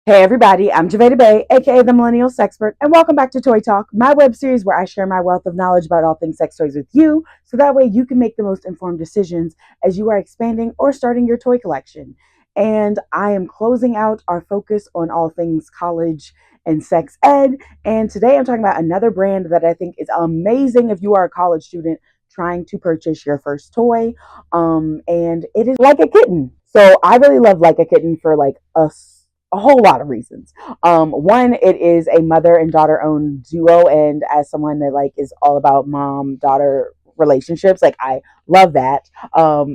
Hey everybody, I'm Javeda Bay, aka the Millennial Sexpert, and welcome back to Toy Talk, my web series where I share my wealth of knowledge about all things sex toys with you, so that way you can make the most informed decisions as you are expanding or starting your toy collection. And I am closing out our focus on all things college and sex ed, and today I'm talking about another brand that I think is amazing if you are a college student trying to purchase your first toy, and it is Like a Kitten. So I really love Like a Kitten for like a whole lot of reasons. One, it is a mother and daughter owned duo, and as someone that like is all about mom daughter relationships, like I love that.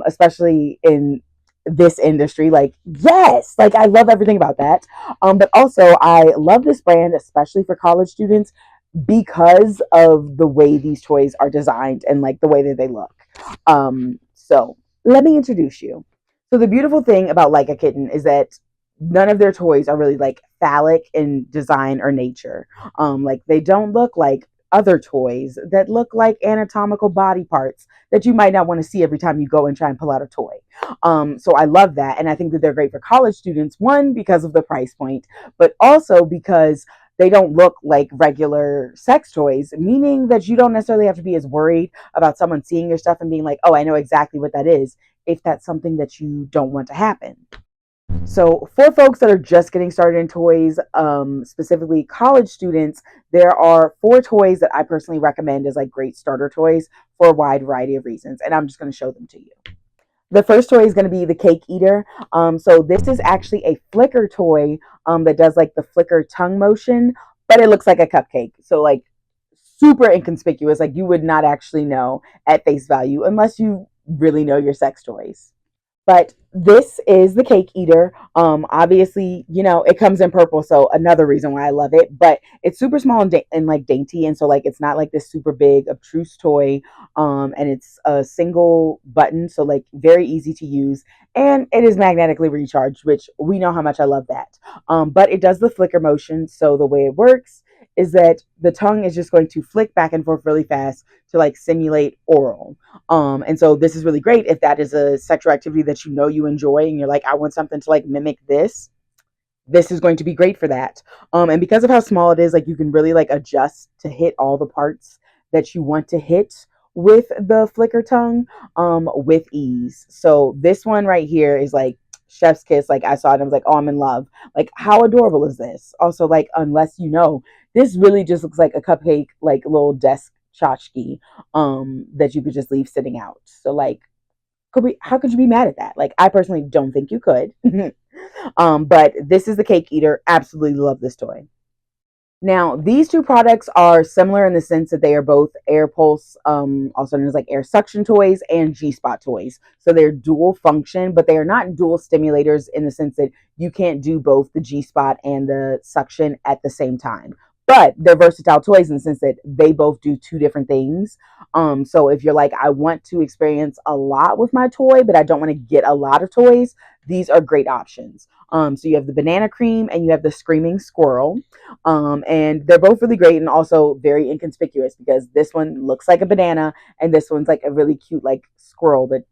Especially in this industry, like yes, like I love everything about that. But also I love this brand, especially for college students, because of the way these toys are designed and like the way that they look. So let me introduce you. So the beautiful thing about Like a Kitten is that none of their toys are really like phallic in design or nature. Like they don't look like other toys that look like anatomical body parts that you might not want to see every time you go and try and pull out a toy. So I love that, and I think that they're great for college students. One, because of the price point, but also because they don't look like regular sex toys, meaning that you don't necessarily have to be as worried about someone seeing your stuff and being like, oh, I know exactly what that is, if that's something that you don't want to happen. So, for folks that are just getting started in toys, specifically college students, there are four toys that I personally recommend as like great starter toys for a wide variety of reasons, and I'm just going to show them to you. The first toy is going to be the Cake Eater. So this is actually a flicker toy that does like the flicker tongue motion, but it looks like a cupcake. So like super inconspicuous. Like you would not actually know at face value unless you really know your sex toys. But this is the Cake Eater. Obviously, you know it comes in purple, so another reason why I love it. But it's super small and like dainty, and so like it's not like this super big obtruse toy. And it's a single button, so like very easy to use, and it is magnetically recharged, which we know how much I love that. But it does the flicker motion, so the way it works is that the tongue is just going to flick back and forth really fast to like simulate oral. And so this is really great if that is a sexual activity that you know you enjoy and you're like, I want something to like mimic this. This is going to be great for that. And because of how small it is, like you can really like adjust to hit all the parts that you want to hit with the flicker tongue with ease. So this one right here is like chef's kiss. Like I saw it and I was like, oh, I'm in love. Like how adorable is this? Also, like unless you know, this really just looks like a cupcake, like little desk tchotchke that you could just leave sitting out. So like how could you be mad at that? Like I personally don't think you could. But this is the Cake Eater. Absolutely love this toy. Now, these two products are similar in the sense that they are both air pulse, also known as like air suction toys, and G spot toys. So they're dual function, but they are not dual stimulators in the sense that you can't do both the G spot and the suction at the same time. But they're versatile toys in the sense that they both do two different things. So if you're like, I want to experience a lot with my toy, but I don't want to get a lot of toys, these are great options. So you have the banana cream and you have the screaming squirrel. And they're both really great and also very inconspicuous because this one looks like a banana and this one's like a really cute like squirrel that,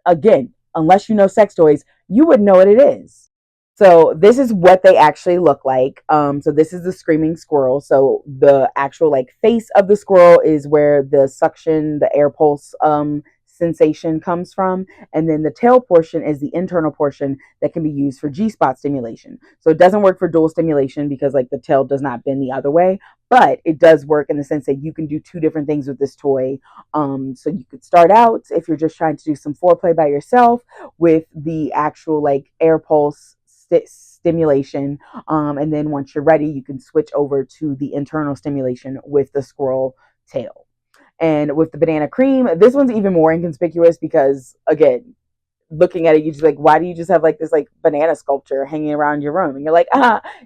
again, unless you know sex toys, you wouldn't know what it is. So this is what they actually look like. So this is the screaming squirrel. So the actual like face of the squirrel is where the suction, the air pulse sensation comes from, and then the tail portion is the internal portion that can be used for G spot stimulation. So it doesn't work for dual stimulation because like the tail does not bend the other way, but it does work in the sense that you can do two different things with this toy. So you could start out if you're just trying to do some foreplay by yourself with the actual like air pulse stimulation, and then once you're ready you can switch over to the internal stimulation with the squirrel tail. And with the banana cream, this one's even more inconspicuous because, again, looking at it, you just like, why do you just have like this like banana sculpture hanging around your room? And you're like,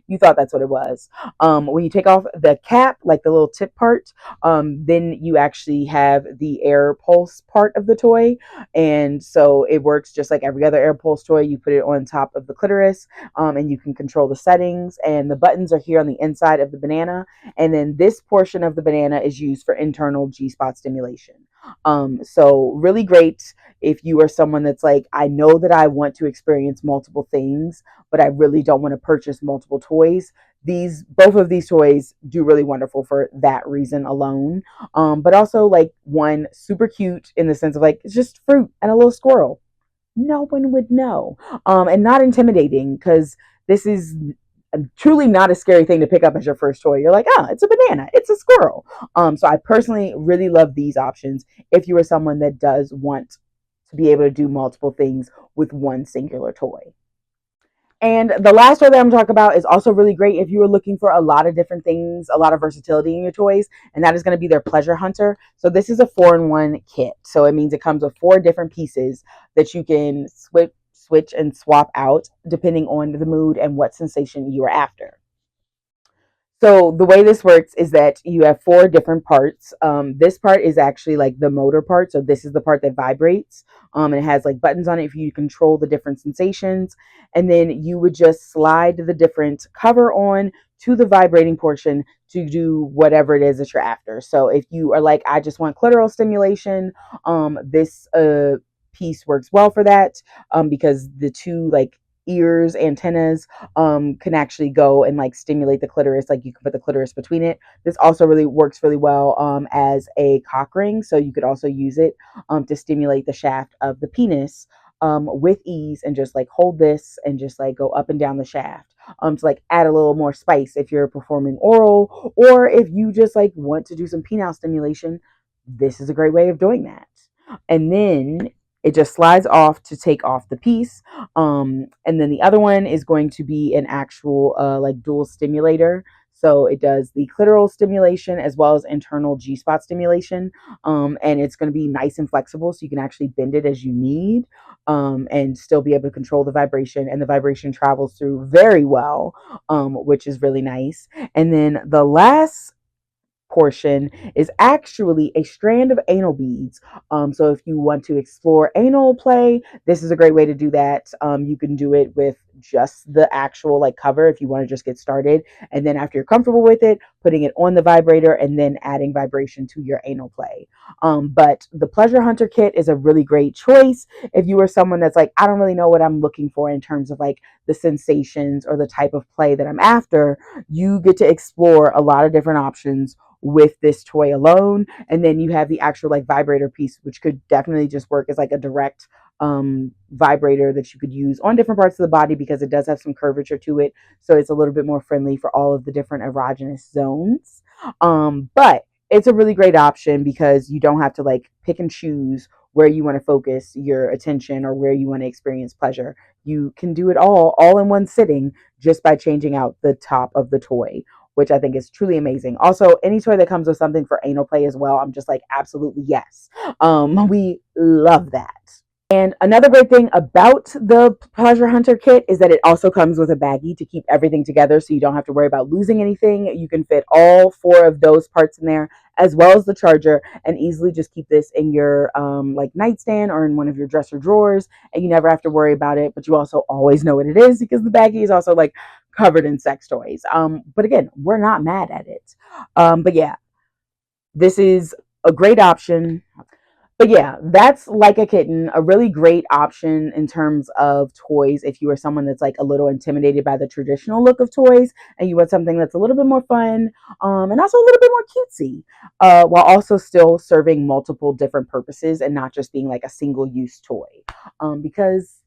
you thought that's what it was. When you take off the cap, like the little tip part, then you actually have the air pulse part of the toy. And so it works just like every other air pulse toy. You put it on top of the clitoris, and you can control the settings. And the buttons are here on the inside of the banana. And then this portion of the banana is used for internal G spot stimulation. So really great if you are someone that's like, I know that I want to experience multiple things, but I really don't want to purchase multiple toys. These both of these toys do really wonderful for that reason alone. But also like one super cute in the sense of like it's just fruit and a little squirrel. No one would know. And not intimidating because this is truly not a scary thing to pick up as your first toy. You're like, oh, it's a banana, it's a squirrel. So I personally really love these options if you are someone that does want to be able to do multiple things with one singular toy. And the last toy that I'm talking about is also really great if you are looking for a lot of different things, a lot of versatility in your toys, and that is going to be their Pleasure Hunter. So this is a 4-in-1 kit. So it means it comes with 4 different pieces that you can switch and swap out depending on the mood and what sensation you are after. So the way this works is that you have 4 different parts. This part is actually like the motor part. So this is the part that vibrates. And it has like buttons on it for you to control the different sensations. And then you would just slide the different cover on to the vibrating portion to do whatever it is that you're after. So if you are like, I just want clitoral stimulation, this piece works well for that, because the two like ears antennas can actually go and like stimulate the clitoris. Like you can put the clitoris between it. This also really works really well as a cock ring. So you could also use it to stimulate the shaft of the penis with ease, and just like hold this and just like go up and down the shaft to like add a little more spice if you're performing oral, or if you just like want to do some penile stimulation. This is a great way of doing that. And then it just slides off to take off the piece. And then the other one is going to be an actual like dual stimulator. So it does the clitoral stimulation as well as internal G spot stimulation. And it's going to be nice and flexible, so you can actually bend it as you need, and still be able to control the vibration. And the vibration travels through very well, which is really nice. And then the last portion is actually a strand of anal beads. So if you want to explore anal play, this is a great way to do that. You can do it with just the actual like cover if you want to just get started, and then after you're comfortable with it, putting it on the vibrator and then adding vibration to your anal play. But the Pleasure Hunter kit is a really great choice if you are someone that's like, I don't really know what I'm looking for in terms of like the sensations or the type of play that I'm after. You get to explore a lot of different options with this toy alone. And then you have the actual like vibrator piece, which could definitely just work as like a direct vibrator that you could use on different parts of the body, because it does have some curvature to it. So it's a little bit more friendly for all of the different erogenous zones. But it's a really great option because you don't have to like pick and choose where you want to focus your attention or where you want to experience pleasure. You can do it all in one sitting just by changing out the top of the toy, which I think is truly amazing. Also, any toy that comes with something for anal play as well, I'm just like, absolutely yes. We love that. And another great thing about the Pleasure Hunter kit is that it also comes with a baggie to keep everything together, so you don't have to worry about losing anything. You can fit all 4 of those parts in there, as well as the charger, and easily just keep this in your like nightstand or in one of your dresser drawers, and you never have to worry about it. But you also always know what it is because the baggie is also like covered in sex toys. But again, we're not mad at it. But yeah, this is a great option. But yeah, that's Like a Kitten, a really great option in terms of toys if you are someone that's like a little intimidated by the traditional look of toys and you want something that's a little bit more fun, and also a little bit more cutesy, while also still serving multiple different purposes and not just being like a single use toy. Because,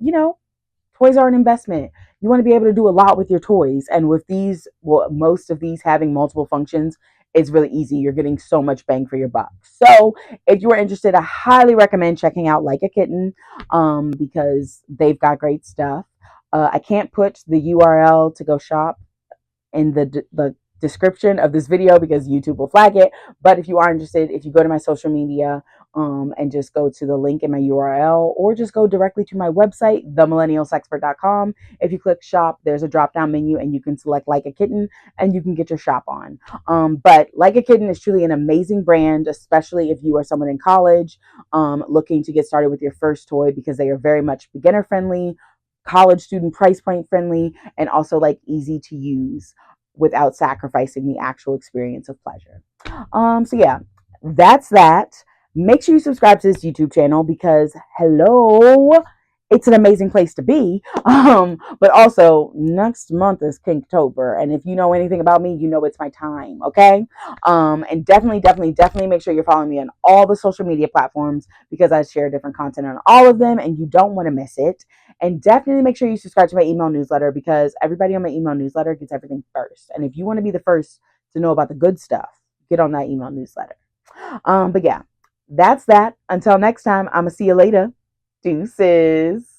toys are an investment. You want to be able to do a lot with your toys. And with these, well, most of these having multiple functions, it's really easy. You're getting so much bang for your buck. So if you are interested, I highly recommend checking out Like a Kitten, because they've got great stuff. I can't put the URL to go shop in the description of this video because YouTube will flag it. But if you are interested, if you go to my social media, and just go to the link in my URL, or just go directly to my website, themillennialsexpert.com. If you click shop, there's a drop down menu and you can select Like a Kitten and you can get your shop on. But Like a Kitten is truly an amazing brand, especially if you are someone in college looking to get started with your first toy, because they are very much beginner friendly, college student price point friendly, and also like easy to use without sacrificing the actual experience of pleasure. So yeah, that's that. make sure you subscribe to this YouTube channel because hello, it's an amazing place to be. But also next month is Kinktober, and if you know anything about me, you know it's my time. Okay. And definitely make sure you're following me on all the social media platforms because I share different content on all of them, and you don't want to miss it. And definitely make sure you subscribe to my email newsletter because everybody on my email newsletter gets everything first. And if you want to be the first to know about the good stuff, get on that email newsletter. But yeah, that's that. Until next time, I'm gonna see you later. Deuces.